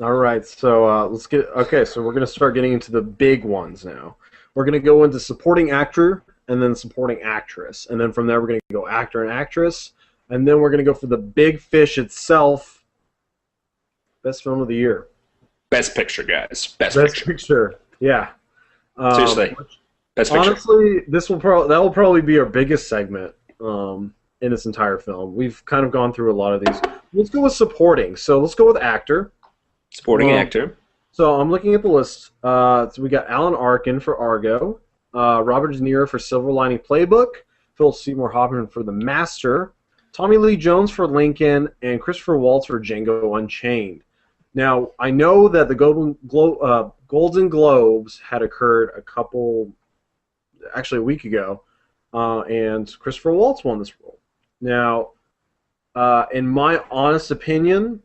All right, so let's get okay. So we're gonna start getting into the big ones now. We're gonna go into supporting actor and then supporting actress, and then from there we're gonna go actor and actress, and then we're gonna go for the big fish itself, best film of the year, Best Picture, guys. Best best Picture. picture. Yeah. Seriously, Best Picture. Honestly, that will probably be our biggest segment in this entire film. We've kind of gone through a lot of these. Let's go with supporting. So let's go with actor. Supporting Um, actor. So I'm looking at the list. So we got Alan Arkin for Argo, Robert De Niro for Silver Lining Playbook, Philip Seymour Hoffman for The Master, Tommy Lee Jones for Lincoln, and Christopher Waltz for Django Unchained. Now I know that the Golden Globes had occurred actually a week ago, and Christopher Waltz won this role. Now, in my honest opinion,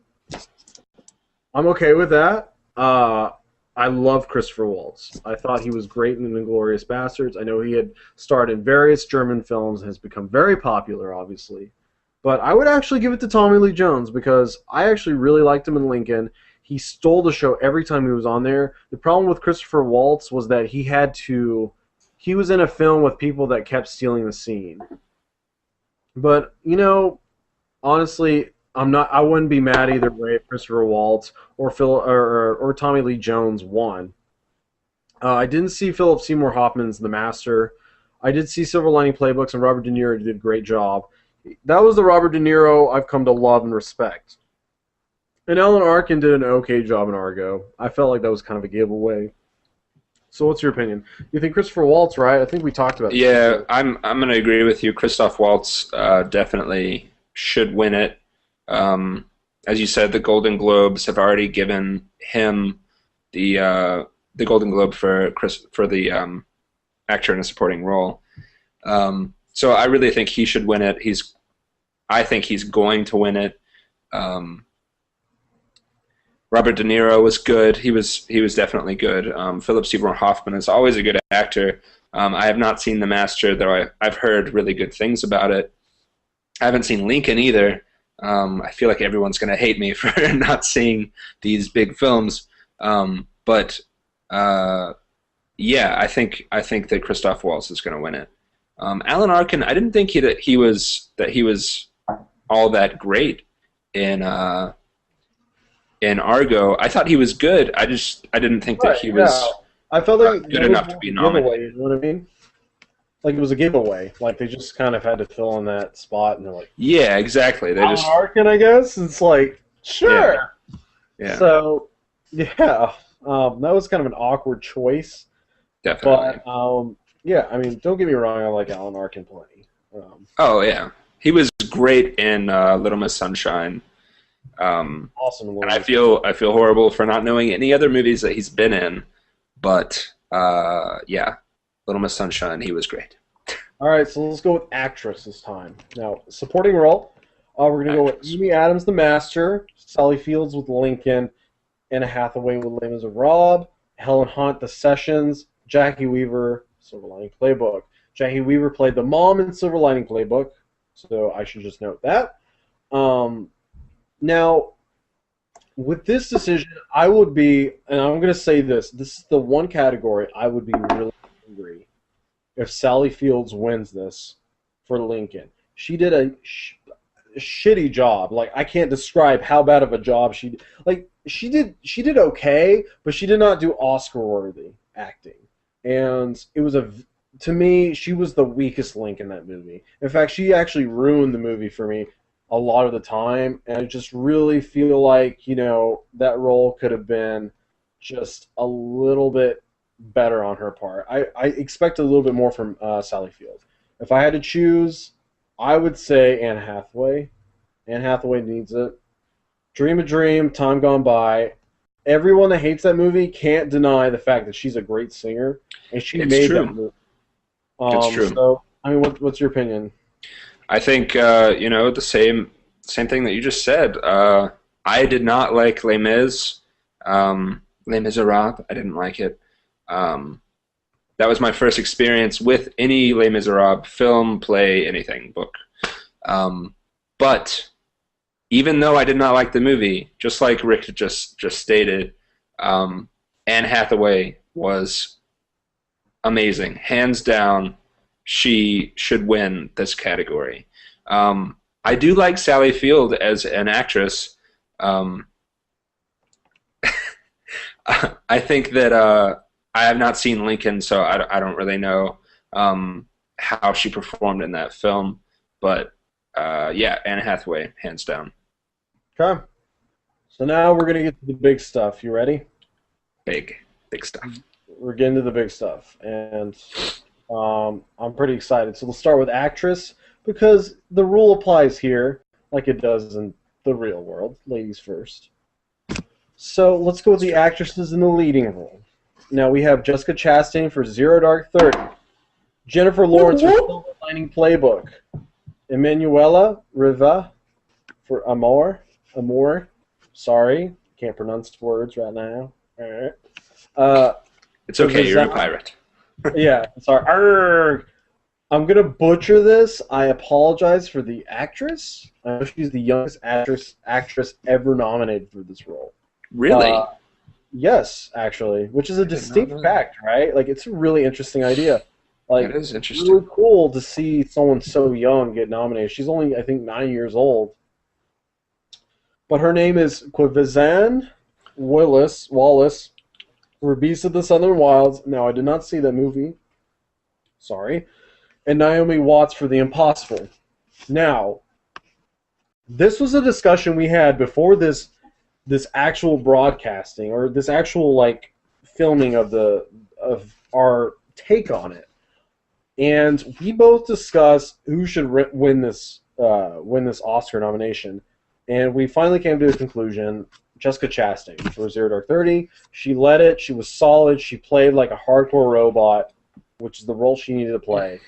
I'm okay with that. I love Christopher Waltz. I thought he was great in *Inglourious Bastards*. I know he had starred in various German films and has become very popular, obviously. But I would actually give it to Tommy Lee Jones because I actually really liked him in Lincoln. He stole the show every time he was on there. The problem with Christopher Waltz was that he was in a film with people that kept stealing the scene. But, honestly, I wouldn't be mad either way if Christopher Waltz or Tommy Lee Jones won. I didn't see Philip Seymour Hoffman's The Master. I did see Silver Lining Playbooks, and Robert De Niro did a great job. That was the Robert De Niro I've come to love and respect. And Alan Arkin did an okay job in Argo. I felt like that was kind of a giveaway. So what's your opinion? You think Christopher Waltz, right? I think we talked about this Yeah, before. I'm gonna agree with you. Christoph Waltz definitely should win it. Um, as you said, the Golden Globes have already given him the Golden Globe for the actor in a supporting role. So I really think he should win it. I think he's going to win it. Um, Robert De Niro was good. He was definitely good. Philip Seymour Hoffman is always a good actor. I have not seen The Master, though I've heard really good things about it. I haven't seen Lincoln either. I feel like everyone's going to hate me for not seeing these big films. But yeah, I think that Christoph Waltz is going to win it. Alan Arkin, I didn't think that he was all that great in in Argo. I thought he was good. I didn't think that Right, he yeah. was I felt like good that was enough to more of be a giveaway, nominated. you know what I mean? Like it was a giveaway. Like they just kind of had to fill in that spot, and they're like, Yeah, exactly. They Alan just Arkin, I guess. It's like, yeah, sure. yeah, So, yeah, that was kind of an awkward choice, definitely. but yeah, I mean, don't get me wrong, I like Alan Arkin plenty. Um, Oh yeah, he was great in Little Miss Sunshine. awesome in And Little I Miss. feel I feel horrible for not knowing any other movies that he's been in, but yeah, Little Miss Sunshine, he was great. All right, so let's go with actress this time. Now, supporting role, we're gonna go with Actress. Amy Adams, The Master, Sally Fields with Lincoln, Anna Hathaway with Les Miserables, Helen Hunt, The Sessions, Jackie Weaver, Silver Lining Playbook. Jackie Weaver played the mom in Silver Lining Playbook, so I should just note that. Um, Now, with this decision, I would be, and I'm going to say this: this is the one category I would be really angry if Sally Fields wins this for Lincoln. She did a shitty job. Like I can't describe how bad of a job she like. She did. She did okay, but she did not do Oscar-worthy acting. And it was to me, she was the weakest link in that movie. In fact, she actually ruined the movie for me a lot of the time, and I just really feel like that role could have been just a little bit better on her part. I expect a little bit more from Sally Field. If I had to choose, I would say Anne Hathaway. Anne Hathaway needs it. Dream a Dream, Time Gone By. Everyone that hates that movie can't deny the fact that she's a great singer, and she It's made that true. movie. It's true. So I mean, what's your opinion? I think the same thing that you just said. I did not like Les Miserables. I didn't like it. Um, that was my first experience with any Les Miserables film, play, anything, book. Um, but even though I did not like the movie, just like Rick just stated, Anne Hathaway was amazing, hands down. She should win this category. I do like Sally Field as an actress. Um, I think that I have not seen Lincoln, so I don't really know how she performed in that film. But yeah, Anne Hathaway, hands down. Okay. So now we're gonna get to the big stuff. You ready? Big, big stuff. We're getting to the big stuff, and I'm pretty excited. So we'll start with actress because the rule applies here, like it does in the real world. Ladies first. So let's go with the actresses in the leading role. Now we have Jessica Chastain for Zero Dark 30, Jennifer Lawrence for Silver Lining Playbook, Emanuela Riva for Amor. Sorry, can't pronounce words right now. All right. It's okay, you're a pirate. Yeah, sorry. Arrgh. I'm gonna butcher this. I apologize for the actress. I know she's the youngest actress ever nominated for this role. Really? Yes, actually, which is a distinct fact, right? Like, it's a really interesting idea. Like, it is it's interesting. really cool to see someone so young get nominated. She's only, I think, 9 years old. But her name is Quivezan Wallace for Beasts of the Southern Wilds. Now, I did not see that movie. Sorry. And Naomi Watts for The Impossible. Now, this was a discussion we had before this actual broadcasting or this actual like filming of our take on it, and we both discussed who should win this Oscar nomination, and we finally came to a conclusion. Jessica Chastain for Zero Dark 30. She led it. She was solid. She played like a hardcore robot, which is the role she needed to play.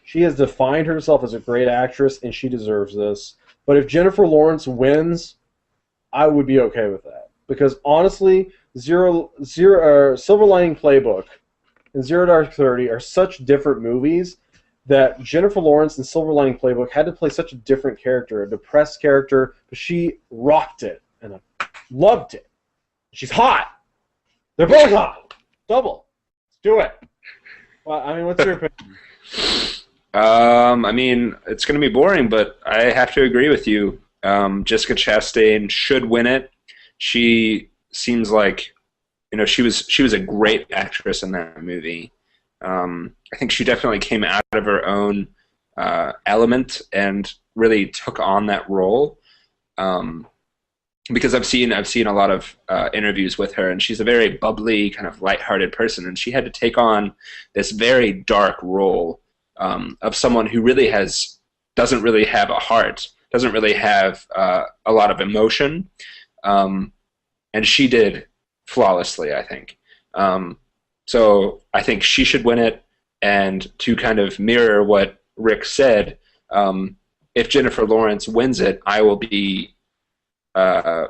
She has defined herself as a great actress, and she deserves this. But if Jennifer Lawrence wins, I would be okay with that. Because honestly, Silver Lining Playbook and Zero Dark 30 are such different movies that Jennifer Lawrence and Silver Lining Playbook had to play such a different character, a depressed character, but she rocked it, and I loved it. She's hot. They're both hot. Double. Let's do it. Well, I mean, what's your opinion? I mean, it's going to be boring, but I have to agree with you. Jessica Chastain should win it. She seems like, she was a great actress in that movie. I think she definitely came out of her own element and really took on that role. Because I've seen a lot of interviews with her, and she's a very bubbly, kind of lighthearted person, and she had to take on this very dark role of someone who really doesn't really have a heart, doesn't really have a lot of emotion, and she did flawlessly, I think. So I think she should win it, and to kind of mirror what Rick said, if Jennifer Lawrence wins it, I will be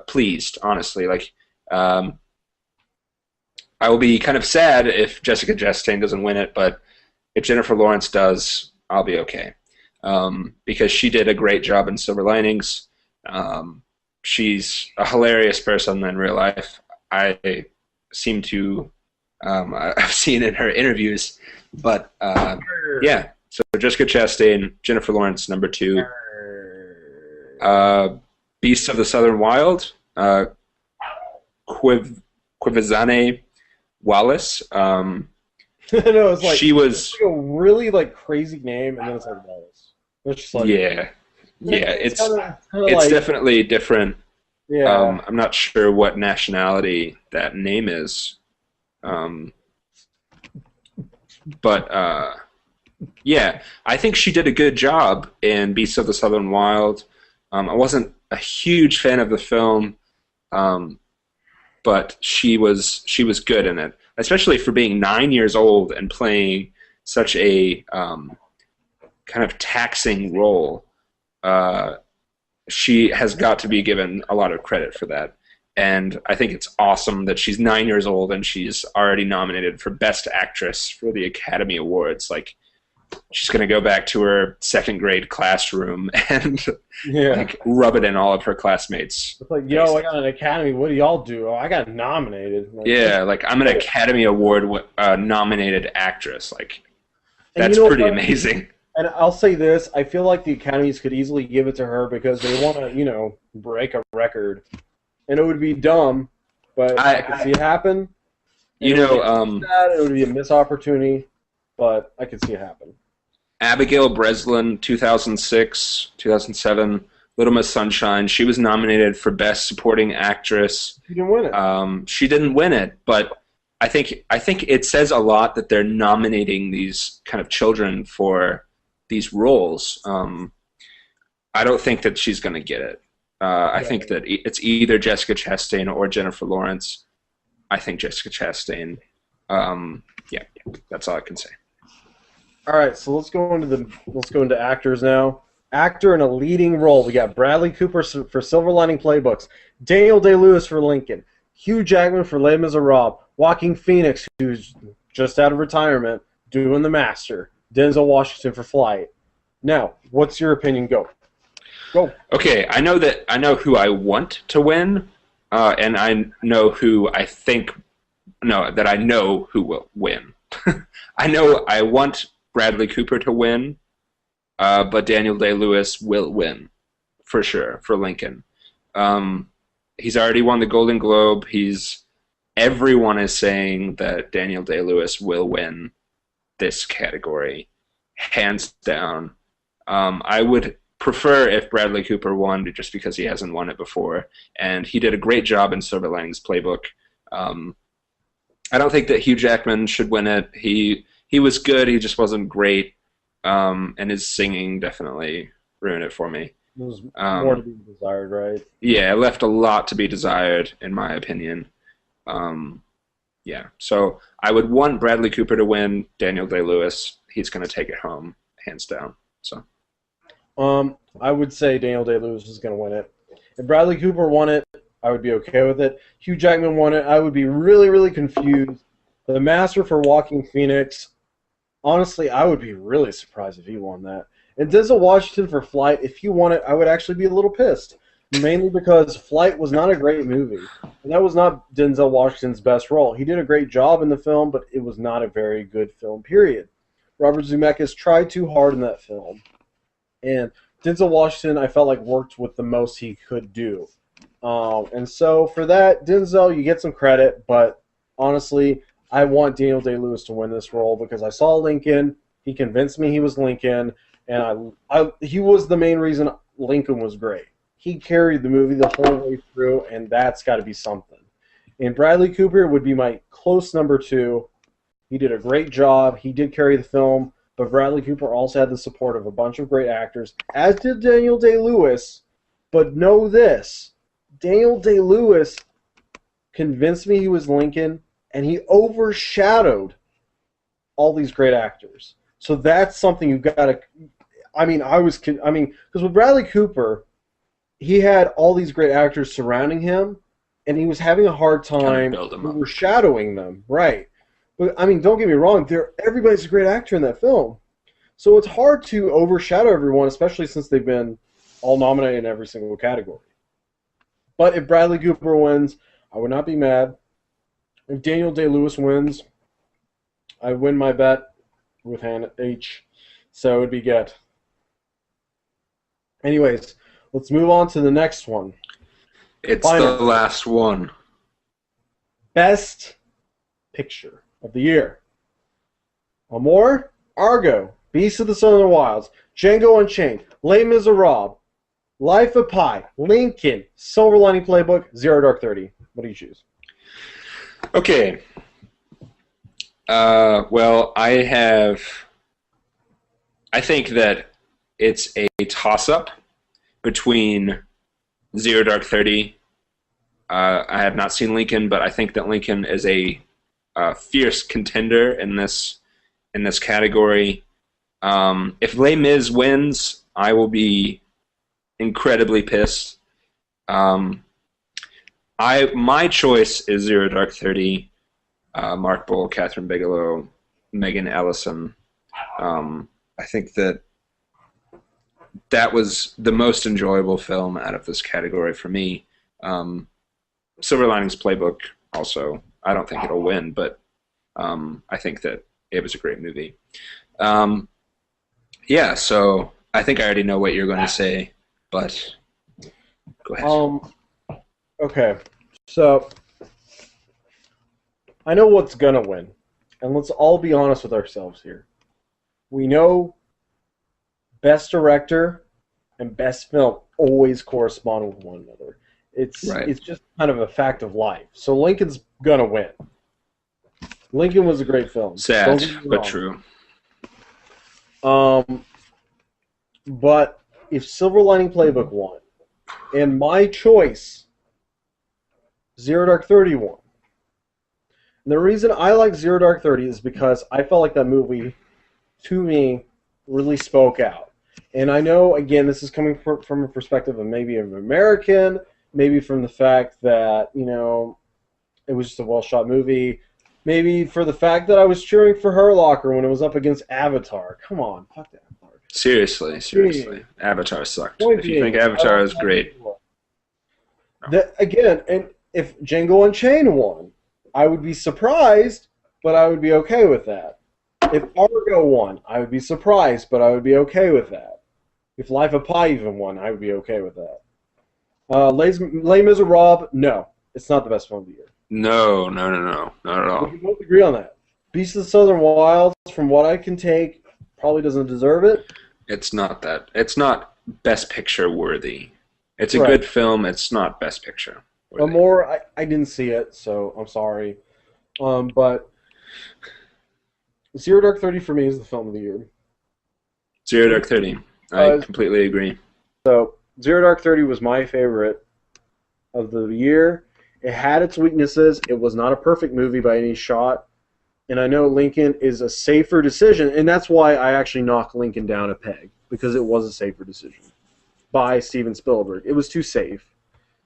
pleased, honestly. Like, I will be kind of sad if Jessica Chastain doesn't win it, but if Jennifer Lawrence does, I'll be okay. Because she did a great job in Silver Linings. She's a hilarious person in real life. I seem to, I've seen in her interviews, but yeah. So Jessica Chastain, Jennifer Lawrence, number 2. Beasts of the Southern Wild, Quivezane Wallace. No, it's like she was like a really like crazy name, and then it's like Wallace. It's just like, yeah, it's kinda it's like, definitely different. yeah. I'm not sure what nationality that name is, but yeah, I think she did a good job in Beasts of the Southern Wild. I wasn't a huge fan of the film, but she was good in it, especially for being 9 years old and playing such a kind of taxing role. She has got to be given a lot of credit for that. And I think it's awesome that she's 9 years old and she's already nominated for Best Actress for the Academy Awards. Like, she's going to go back to her second grade classroom and Yeah. like rub it in all of her classmates' It's like, yo, I faces. got an Academy. What do y'all do? Oh, I got nominated. Like, Yeah, like I'm an Academy Award nominated actress. Like and you that's know pretty what? amazing. And I'll say this: I feel like the Academies could easily give it to her because they want to, break a record, and it would be dumb, but I could see it happen. And You it would know, be sad. It would be a missed opportunity, but I could see it happen. Abigail Breslin, 2006, 2007, Little Miss Sunshine. She was nominated for Best Supporting Actress. You didn't win it. She didn't win it, but I think it says a lot that they're nominating these kind of children for these roles. I don't think that she's going to get it. I think that it's either Jessica Chastain or Jennifer Lawrence. I think Jessica Chastain. Yeah, that's all I can say. All right, so let's go into actors now. Actor in a leading role. We got Bradley Cooper for Silver Lining Playbooks, Daniel Day-Lewis for Lincoln, Hugh Jackman for Les Miserables, Joaquin Phoenix, who's just out of retirement, doing The Master, Denzel Washington for Flight. Now, what's your opinion? Go. Okay, I know who I want to win, and I know who I think that I know who will win. I want Bradley Cooper to win, but Daniel Day-Lewis will win for sure for Lincoln. He's already won the Golden Globe. Everyone is saying that Daniel Day-Lewis will win this category, hands down. I would prefer if Bradley Cooper won, just because he hasn't won it before, and he did a great job in Silver Linings Playbook. I don't think that Hugh Jackman should win it. He was good. He just wasn't great, and his singing definitely ruined it for me. It was more to be desired, right? Yeah, it left a lot to be desired, in my opinion. Yeah, so I would want Bradley Cooper to win. Daniel Day-Lewis, he's going to take it home, hands down. So, I would say Daniel Day-Lewis is going to win it. If Bradley Cooper won it, I would be okay with it. Hugh Jackman won it, I would be really, really confused. The Master for Joaquin Phoenix, honestly, I would be really surprised if he won that. And Denzel Washington for Flight, if he won it, I would actually be a little pissed. Mainly because Flight was not a great movie. And that was not Denzel Washington's best role. He did a great job in the film, but it was not a very good film, period. Robert Zemeckis tried too hard in that film. And Denzel Washington, I felt like, worked with the most he could do. And so for that, Denzel, you get some credit, but honestly, I want Daniel Day-Lewis to win this role because I saw Lincoln. He convinced me he was Lincoln, and he was the main reason Lincoln was great. He carried the movie the whole way through, and that's got to be something. And Bradley Cooper would be my close number 2. He did a great job. He did carry the film, but Bradley Cooper also had the support of a bunch of great actors, as did Daniel Day-Lewis. But know this, Daniel Day-Lewis convinced me he was Lincoln, and he overshadowed all these great actors. So that's something you've got to... because with Bradley Cooper, he had all these great actors surrounding him, and he was having a hard time overshadowing them. Right. But, don't get me wrong, everybody's a great actor in that film. So it's hard to overshadow everyone, especially since they've been all nominated in every single category. But if Bradley Cooper wins, I would not be mad. If Daniel Day-Lewis wins, I win my bet with Hannah H. So it would be good. Anyways, let's move on to the next one. It's the last one. Best Picture of the year. Amour, Argo, Beasts of the Southern Wilds, Django Unchained, Les Miserables, Life of Pi, Lincoln, Silver Lining Playbook, Zero Dark 30. What do you choose? Okay. Well, I think that it's a toss-up between Zero Dark 30. I have not seen Lincoln, but I think that Lincoln is a fierce contender in this category. If Les Mis wins, I will be incredibly pissed. My choice is Zero Dark 30. Mark Bull, Catherine Bigelow, Megan Ellison. I think that that was the most enjoyable film out of this category for me. Um, Silver Linings Playbook also. I don't think it'll win, but I think that it was a great movie. Um, yeah, so I think I already know what you're going to say, but go ahead. Okay. So I know what's gonna win, and let's all be honest with ourselves here. We know best director and best film always correspond with one another. Right. It's just kind of a fact of life. So Lincoln's gonna win. Lincoln was a great film. Don't Sad, get me but wrong. true. Um, but if Silver Lining Playbook won, and my choice, Zero Dark 30 won. And the reason I like Zero Dark 30 is because I felt like that movie, to me, really spoke out. And I know, again, this is coming from a perspective of maybe an American, maybe from the fact that, it was just a well-shot movie, maybe for the fact that I was cheering for Hurt Locker when it was up against Avatar. Come on, fuck that. Seriously. Avatar sucked. Point If you being, think Avatar is great, that, again, and if Django Unchained won, I would be surprised, but I would be okay with that. If Argo won, I would be surprised, but I would be okay with that. If Life of Pi even won, I would be okay with that. Les Miserables, no. It's not the best film of the year. no, not at We all. can both agree on that. Beast of the Southern Wilds, from what I can take, probably doesn't deserve it. It's not that. It's not Best Picture worthy. It's a Right. good film. It's not Best Picture worthy. Amore, I didn't see it, so I'm sorry. But Zero Dark 30 for me is the film of the year. Zero Dark 30. I Uh, completely agree. So Zero Dark 30 was my favorite of the year. It had its weaknesses. It was not a perfect movie by any shot. And I know Lincoln is a safer decision, and that's why I actually knocked Lincoln down a peg, because it was a safer decision by Steven Spielberg. It was too safe.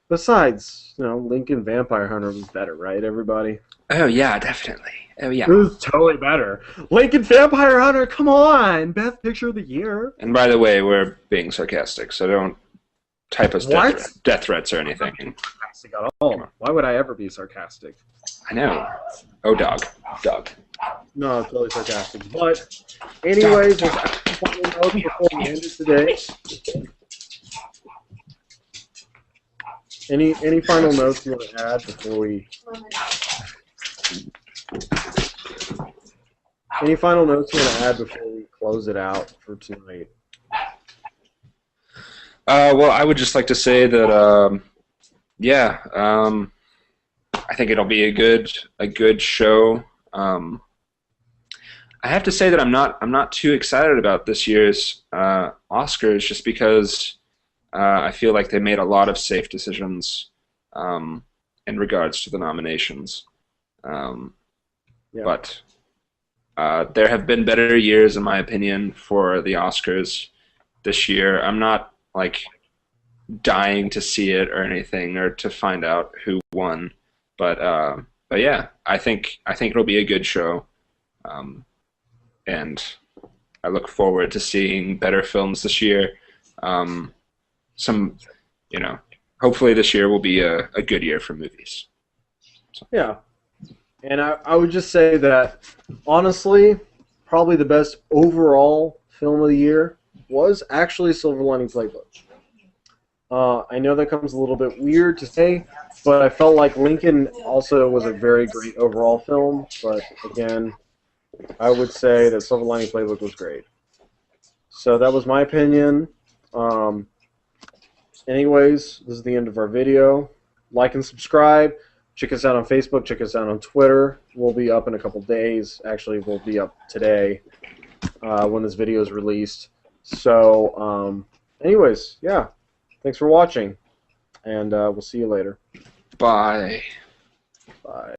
Besides, Lincoln Vampire Hunter was better, right, everybody? Oh yeah, definitely. Oh It yeah. was totally better. Lincoln Vampire Hunter, come on! Best Picture of the Year. And by the way, we're being sarcastic, so don't type us What? death threats or anything. Sarcastic at all. Why would I ever be sarcastic? I know. Oh, dog. No, it's totally sarcastic. But, anyways, let's actually final notes before we end it today. Any final notes you want to add before we? Any final notes you want to add before we close it out for tonight? Well, I would just like to say that, I think it'll be a good show. I have to say that I'm not too excited about this year's Oscars, just because I feel like they made a lot of safe decisions in regards to the nominations. Yeah. But there have been better years, in my opinion, for the Oscars this year. I'm not dying to see it or anything, or to find out who won. But yeah, I think it'll be a good show, and I look forward to seeing better films this year. Hopefully this year will be a good year for movies. Yeah. And I would just say that, honestly, probably the best overall film of the year was actually Silver Lining Playbook. I know that comes a little bit weird to say, but I felt like Lincoln also was a very great overall film. But again, I would say that Silver Lining Playbook was great. So that was my opinion. Anyways, this is the end of our video. Like and subscribe. Check us out on Facebook. Check us out on Twitter. We'll be up in a couple days. Actually, we'll be up today when this video is released. So, anyways, yeah. Thanks for watching, and we'll see you later. Bye. Bye.